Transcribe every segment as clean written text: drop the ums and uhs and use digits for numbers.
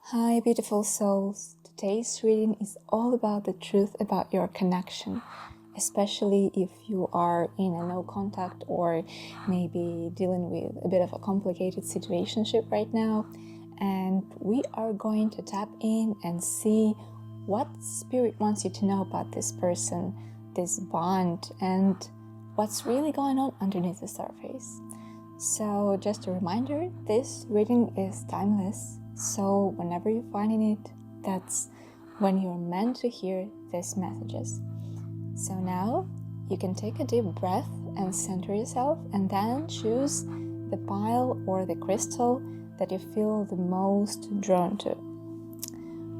Hi, beautiful souls. Today's reading is all about the truth about your connection, especially if you are in a no contact or maybe dealing with a bit of a complicated situationship right now. And we are going to tap in and see what Spirit wants you to know about this person, this bond, and what's really going on underneath the surface. So just a reminder, this reading is timeless. So whenever you're finding it, that's when you're meant to hear these messages. So now you can take a deep breath and center yourself, and then choose the pile or the crystal that you feel the most drawn to.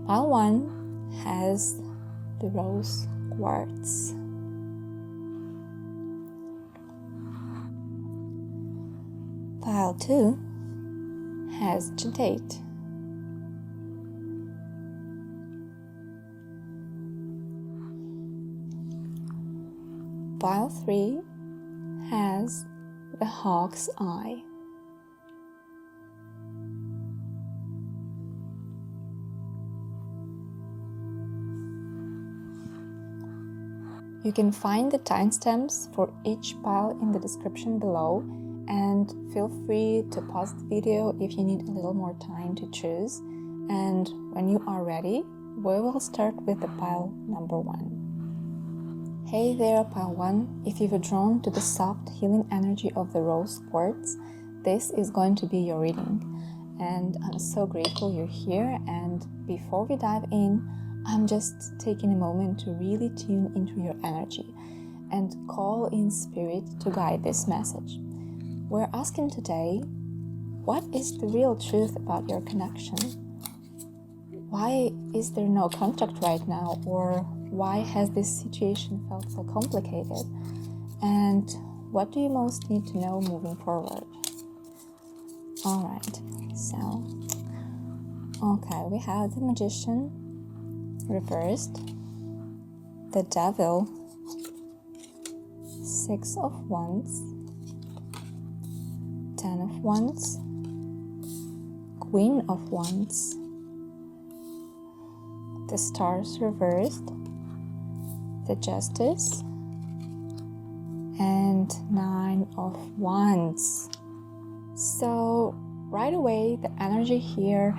Pile 1 has the rose quartz. Pile 2 has Jadeite. Pile 3 has the hawk's eye. You can find the timestamps for each pile in the description below, and feel free to pause the video if you need a little more time to choose. And when you are ready, we will start with the pile number 1. Hey there, pile 1. If you're drawn to the soft healing energy of the rose quartz, this is going to be your reading. And I'm so grateful you're here. And before we dive in, I'm just taking a moment to really tune into your energy and call in Spirit to guide this message. We're asking today, what is the real truth about your connection? Why is there no contact right now? Or why has this situation felt so complicated? And what do you most need to know moving forward? Alright, so, okay, we have the Magician reversed, the Devil, 6 of Wands, 10 of Wands, Queen of Wands, the Stars reversed, the Justice, and 9 of Wands. So right away the energy here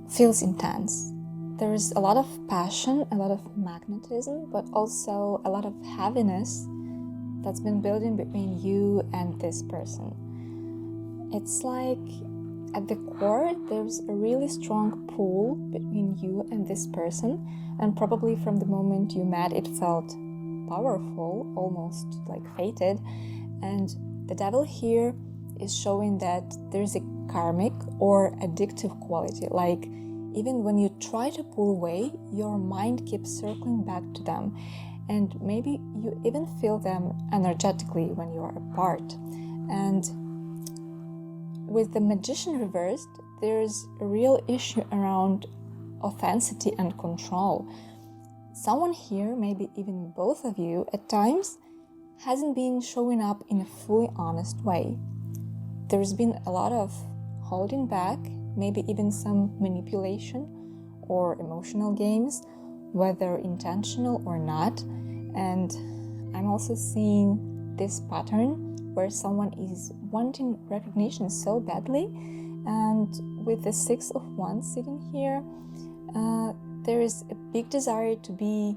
feels intense. There's a lot of passion, a lot of magnetism, but also a lot of heaviness that's been building between you and this person. It's like at the core there's a really strong pull between you and this person, and probably from the moment you met it felt powerful, almost like fated. And the Devil here is showing that there's a karmic or addictive quality, like even when you try to pull away, your mind keeps circling back to them, and maybe you even feel them energetically when you are apart. And with the Magician reversed, there's a real issue around authenticity and control. Someone here, maybe even both of you at times, hasn't been showing up in a fully honest way. There's been a lot of holding back, maybe even some manipulation or emotional games, whether intentional or not. And I'm also seeing this pattern where someone is wanting recognition so badly, and with the 6 of Wands sitting here, there is a big desire to be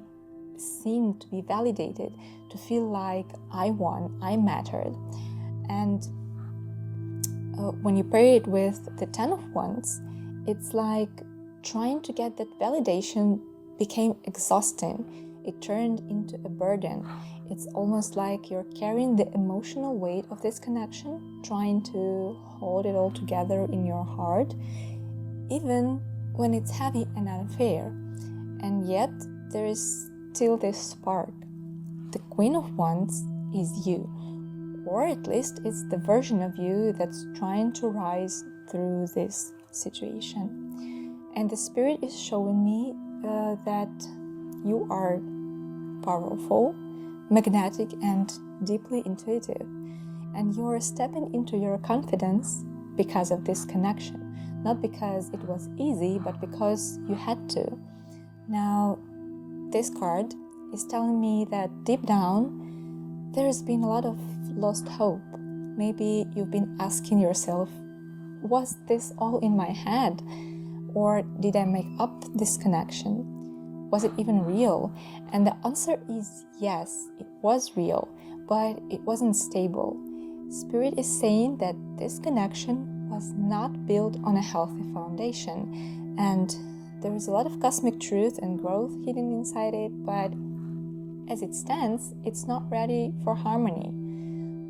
seen, to be validated, to feel like I won, I mattered. And when you pair it with the 10 of Wands, it's like trying to get that validation became exhausting. It turned into a burden. It's almost like you're carrying the emotional weight of this connection, trying to hold it all together in your heart, even when it's heavy and unfair. And yet there is still this spark. The Queen of Wands is you, or at least it's the version of you that's trying to rise through this situation. And the Spirit is showing me that you are powerful, magnetic, and deeply intuitive. And you're stepping into your confidence because of this connection. not because it was easy, but because you had to. Now, this card is telling me that deep down, there's been a lot of lost hope. Maybe you've been asking yourself, was this all in my head? Or did I make up this connection? Was it even real? And the answer is yes, it was real, but it wasn't stable. Spirit is saying that this connection was not built on a healthy foundation, and there is a lot of cosmic truth and growth hidden inside it, but as it stands, it's not ready for harmony.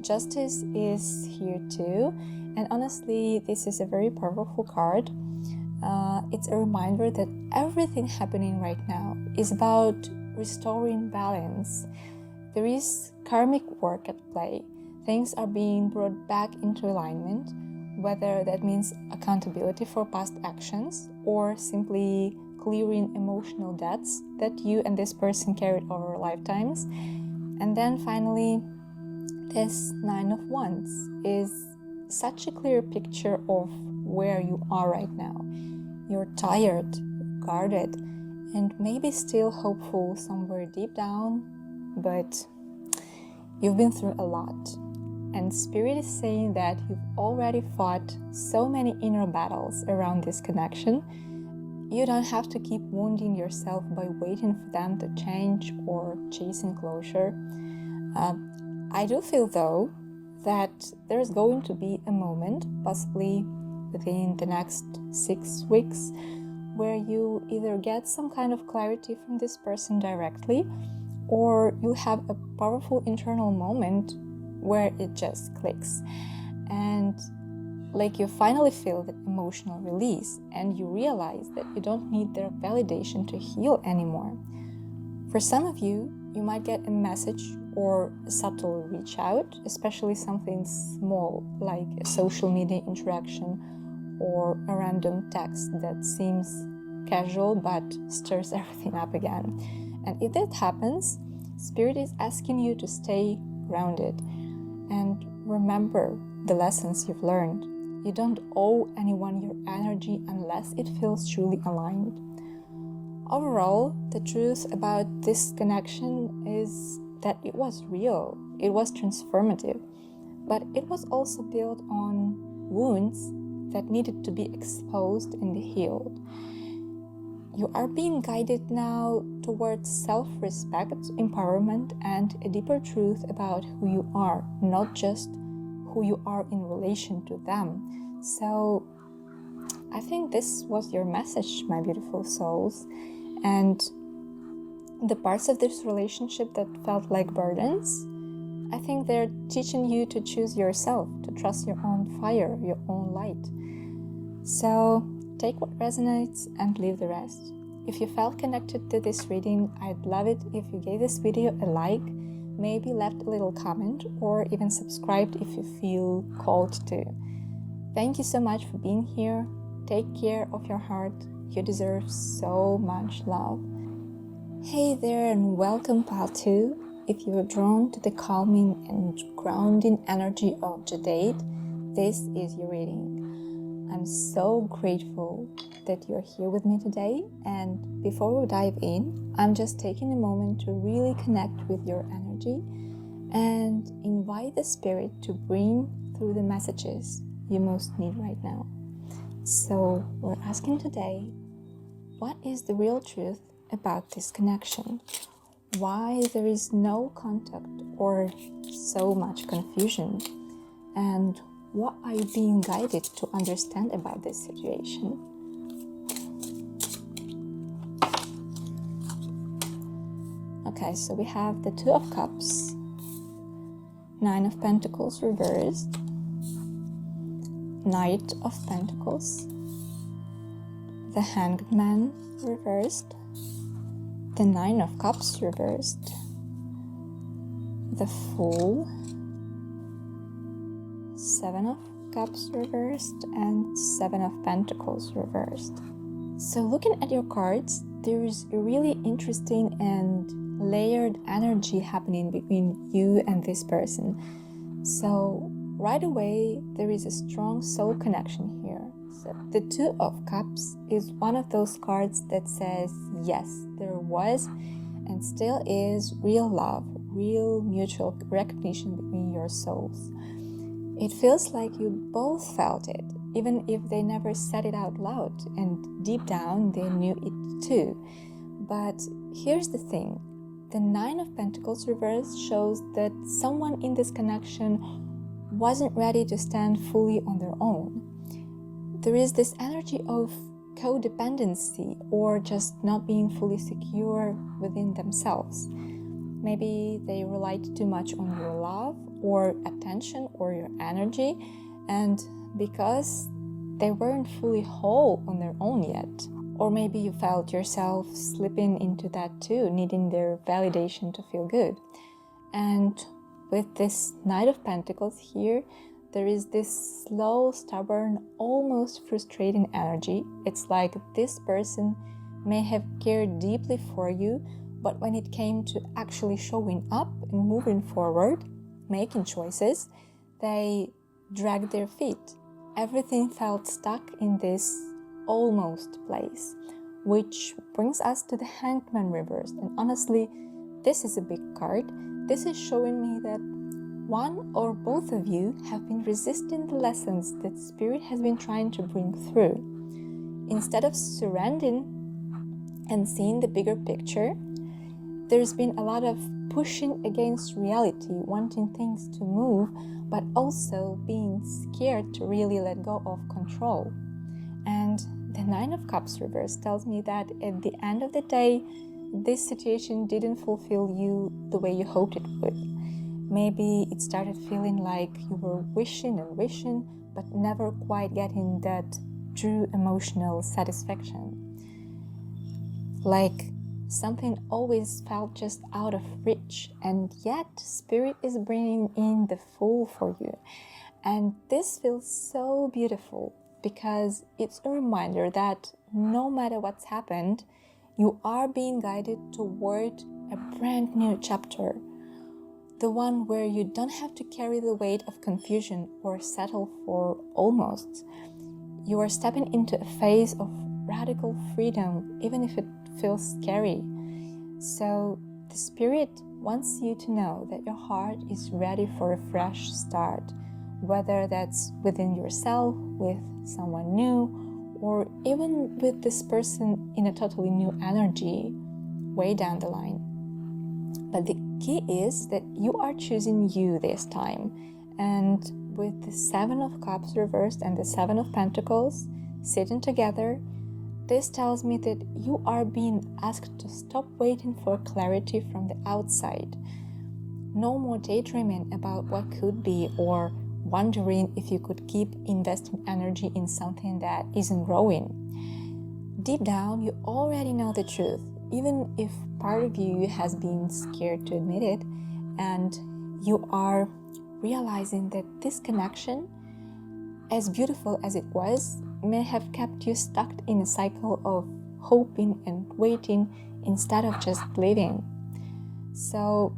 Justice is here too, and honestly, this is a very powerful card. It's a reminder that everything happening right now is about restoring balance. There is karmic work at play. Things are being brought back into alignment, whether that means accountability for past actions or simply clearing emotional debts that you and this person carried over lifetimes. And then finally, this Nine of Wands is such a clear picture of where you are right now. You're tired, guarded, and maybe still hopeful somewhere deep down, but you've been through a lot. And Spirit is saying that you've already fought so many inner battles around this connection. You don't have to keep wounding yourself by waiting for them to change or chasing closure. I do feel, though, that there's going to be a moment, possibly within the next 6 weeks, where you either get some kind of clarity from this person directly, or you have a powerful internal moment where it just clicks. And like you finally feel that emotional release, and you realize that you don't need their validation to heal anymore. For some of you, you might get a message or a subtle reach out, especially something small like a social media interaction or a random text that seems casual but stirs everything up again. And if that happens, Spirit is asking you to stay grounded and remember the lessons you've learned. You don't owe anyone your energy unless it feels truly aligned. Overall, the truth about this connection is that it was real, it was transformative, but it was also built on wounds that needed to be exposed and healed. You are being guided now towards self-respect, empowerment, and a deeper truth about who you are, not just who you are in relation to them. So I think this was your message, my beautiful souls. And the parts of this relationship that felt like burdens, I think they're teaching you to choose yourself, to trust your own fire, your own light. So take what resonates and leave the rest. If you felt connected to this reading, I'd love it if you gave this video a like, maybe left a little comment, or even subscribed if you feel called to. Thank you so much for being here. Take care of your heart. You deserve so much love. Hey there, and welcome Pile 2. If you are drawn to the calming and grounding energy of Jadeite, this is your reading. I'm so grateful that you're here with me today, and before we dive in, I'm just taking a moment to really connect with your energy and invite the Spirit to bring through the messages you most need right now. So we're asking today, what is the real truth about this connection? Why there is no contact or so much confusion? And what are you being guided to understand about this situation? Okay, so we have the Two of Cups, Nine of Pentacles reversed, Knight of Pentacles, the Hanged Man reversed, the Nine of Cups reversed, the Fool, Seven of Cups reversed, and Seven of Pentacles reversed. So looking at your cards, there is a really interesting and layered energy happening between you and this person. So right away, there is a strong soul connection here. So the Two of Cups is one of those cards that says, yes, there was and still is real love, real mutual recognition between your souls. It feels like you both felt it, even if they never said it out loud, and deep down they knew it too. But here's the thing. The Nine of Pentacles reverse shows that someone in this connection wasn't ready to stand fully on their own. There is this energy of codependency or just not being fully secure within themselves. Maybe they relied too much on your love or attention or your energy, and because they weren't fully whole on their own yet. Or maybe you felt yourself slipping into that too, needing their validation to feel good. And with this Knight of Pentacles here, there is this slow, stubborn, almost frustrating energy. It's like this person may have cared deeply for you, but when it came to actually showing up and moving forward, making choices, they dragged their feet. Everything felt stuck in this almost place, which brings us to the Hangman reversed. And honestly, this is a big card. This is showing me that one or both of you have been resisting the lessons that Spirit has been trying to bring through. Instead of surrendering and seeing the bigger picture, there's been a lot of pushing against reality, wanting things to move, but also being scared to really let go of control. And the Nine of Cups reverse tells me that at the end of the day, this situation didn't fulfill you the way you hoped it would. Maybe it started feeling like you were wishing and wishing, but never quite getting that true emotional satisfaction. Like something always felt just out of reach, and yet Spirit is bringing in the Fool for you. And this feels so beautiful because it's a reminder that no matter what's happened, you are being guided toward a brand new chapter. The one where you don't have to carry the weight of confusion or settle for almost. You are stepping into a phase of radical freedom, even if it feels scary. So the Spirit wants you to know that your heart is ready for a fresh start, whether that's within yourself, with someone new, or even with this person in a totally new energy way down the line. But the key is that you are choosing you this time. And with the Seven of Cups reversed and the Seven of Pentacles sitting together, this tells me that you are being asked to stop waiting for clarity from the outside. No more daydreaming about what could be or wondering if you could keep investing energy in something that isn't growing. Deep down, you already know the truth, even if part of you has been scared to admit it, and you are realizing that this connection, as beautiful as it was, may have kept you stuck in a cycle of hoping and waiting instead of just living. So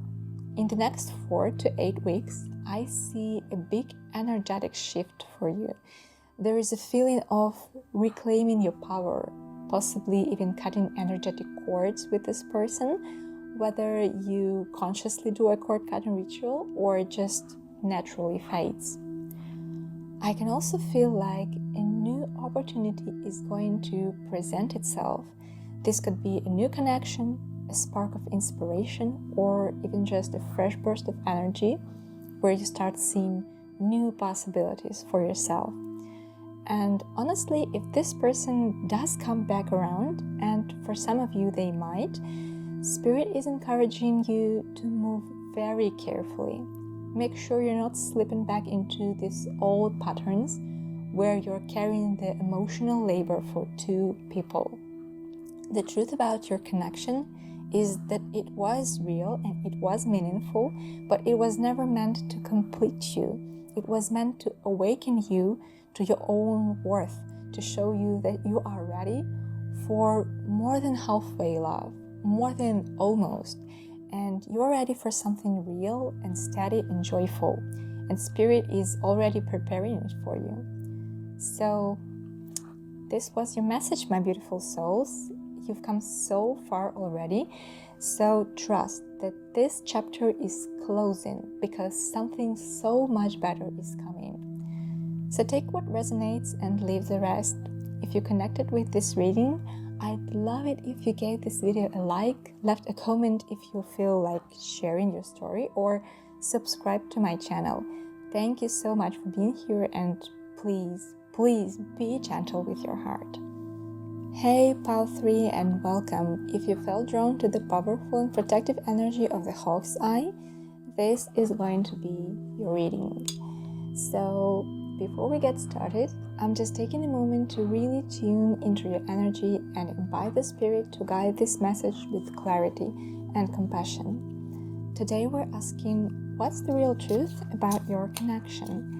in the next 4 to 8 weeks, I see a big energetic shift for you. There is a feeling of reclaiming your power, possibly even cutting energetic cords with this person, whether you consciously do a cord cutting ritual or it just naturally fades. I can also feel like a new opportunity is going to present itself. This could be a new connection, a spark of inspiration, or even just a fresh burst of energy where you start seeing new possibilities for yourself. And honestly, if this person does come back around, and for some of you they might, Spirit is encouraging you to move very carefully. Make sure you're not slipping back into these old patterns where you're carrying the emotional labor for two people. The truth about your connection is that it was real and it was meaningful, but it was never meant to complete you. It was meant to awaken you to your own worth, to show you that you are ready for more than halfway love, more than almost, and you're ready for something real and steady and joyful, and Spirit is already preparing it for you. So this was your message, my beautiful souls. You've come so far already. So trust that this chapter is closing because something so much better is coming. So take what resonates and leave the rest. If you connected with this reading, I'd love it if you gave this video a like, left a comment if you feel like sharing your story, or subscribe to my channel. Thank you so much for being here, and please, please be gentle with your heart. Hey Pile 3, and welcome. If you felt drawn to the powerful and protective energy of the Hawk's Eye, this is going to be your reading. So before we get started, I'm just taking a moment to really tune into your energy and invite the spirit to guide this message with clarity and compassion. Today we're asking, what's the real truth about your connection?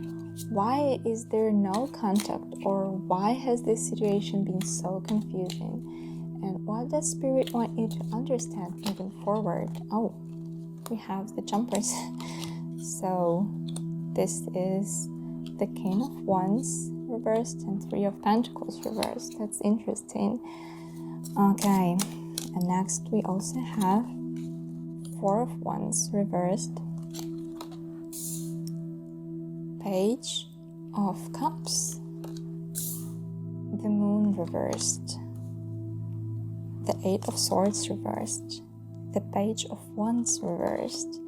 Why is there no contact, or why has this situation been so confusing? And what does Spirit want you to understand moving forward? Oh, we have the jumpers. So this is the King of Wands reversed and Three of Pentacles reversed. That's interesting. Okay, and next we also have Four of Wands reversed, Page of Cups, the Moon reversed, the Eight of Swords reversed, the Page of Wands reversed,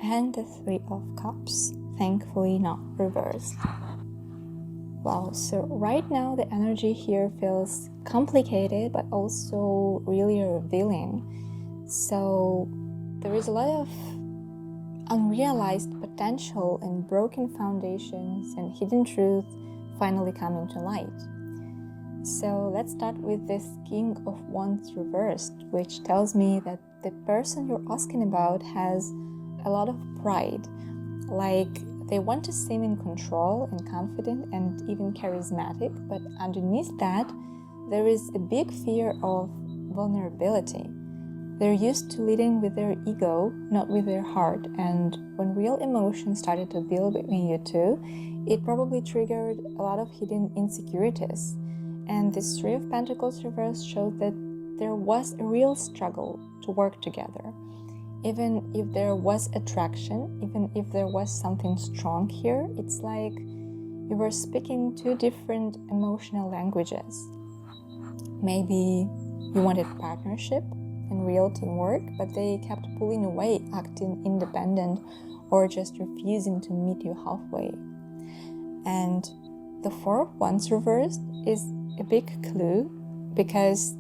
and the Three of Cups, thankfully not reversed. Wow, so right now the energy here feels complicated but also really revealing. So there is a lot of unrealized potential and broken foundations and hidden truth finally coming to light. So let's start with this King of Wands reversed, which tells me that the person you're asking about has a lot of pride. Like, they want to seem in control and confident and even charismatic, but underneath that there is a big fear of vulnerability. They're used to leading with their ego, not with their heart, and when real emotions started to build between you two, it probably triggered a lot of hidden insecurities. And this Three of Pentacles reverse showed that there was a real struggle to work together. Even if there was attraction, even if there was something strong here, it's like you were speaking two different emotional languages. Maybe you wanted partnership and real teamwork, but they kept pulling away, acting independent, or just refusing to meet you halfway. And the Four of Wands reversed is a big clue, because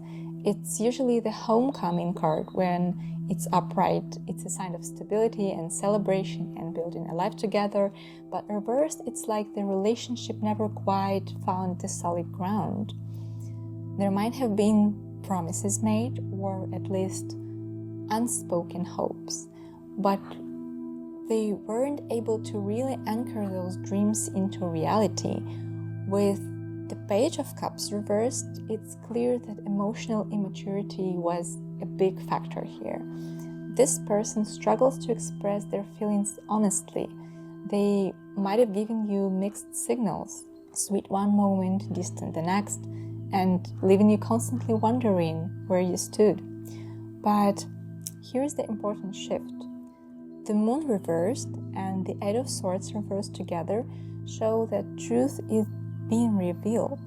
it's usually the homecoming card. When it's upright, it's a sign of stability and celebration and building a life together, but reversed, it's like the relationship never quite found the solid ground. There might have been promises made, or at least unspoken hopes, but they weren't able to really anchor those dreams into reality. With the Page of Cups reversed, it's clear that emotional immaturity was a big factor here. This person struggles to express their feelings honestly. They might have given you mixed signals, sweet one moment, distant the next, and leaving you constantly wondering where you stood. But here's the important shift. The Moon reversed and the Eight of Swords reversed together show that truth is being revealed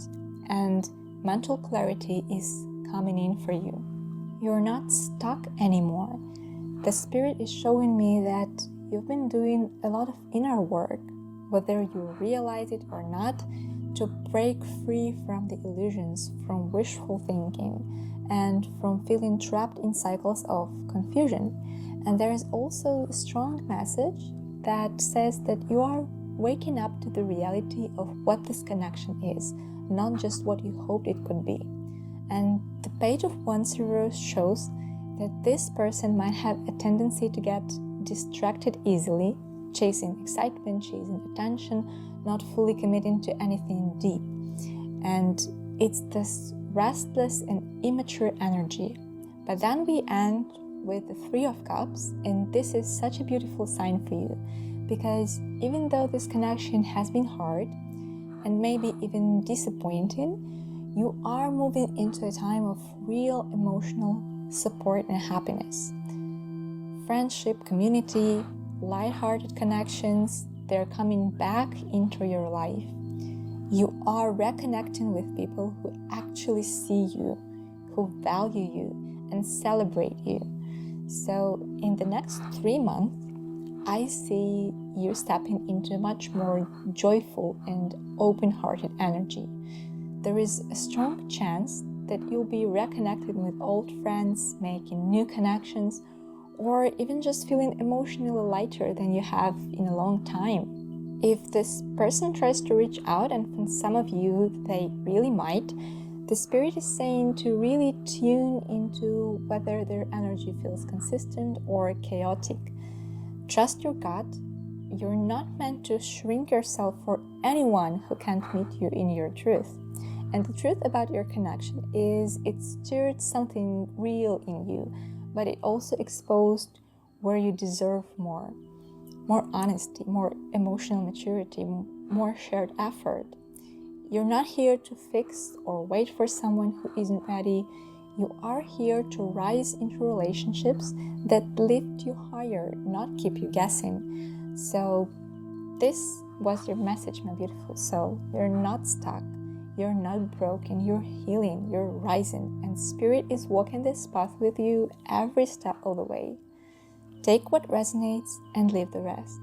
and mental clarity is coming in for you. You're not stuck anymore. The Spirit is showing me that you've been doing a lot of inner work, whether you realize it or not, to break free from the illusions, from wishful thinking, and from feeling trapped in cycles of confusion. And there is also a strong message that says that you are waking up to the reality of what this connection is, not just what you hoped it could be. And the Page of Wands reverse shows that this person might have a tendency to get distracted easily, chasing excitement, chasing attention, not fully committing to anything deep. And it's this restless and immature energy. But then we end with the Three of Cups, and this is such a beautiful sign for you, because even though this connection has been hard and maybe even disappointing, You are moving into a time of real emotional support and happiness. Friendship, community, light-hearted connections, they're coming back into your life. You are reconnecting with people who actually see you, who value you, and celebrate you. So in the next 3 months, I see you stepping into a much more joyful and open-hearted energy. There is a strong chance that you'll be reconnecting with old friends, making new connections, or even just feeling emotionally lighter than you have in a long time. If this person tries to reach out, and for some of you they really might, the spirit is saying to really tune into whether their energy feels consistent or chaotic. Trust your gut. You're not meant to shrink yourself for anyone who can't meet you in your truth. And the truth about your connection is it stirred something real in you, but it also exposed where you deserve more honesty, more emotional maturity, more shared effort. You're not here to fix or wait for someone who isn't ready. You are here to rise into relationships that lift you higher, not keep you guessing. So this was your message, my beautiful soul. You're not stuck. You're not broken. You're healing. You're rising. And Spirit is walking this path with you every step of the way. Take what resonates and leave the rest.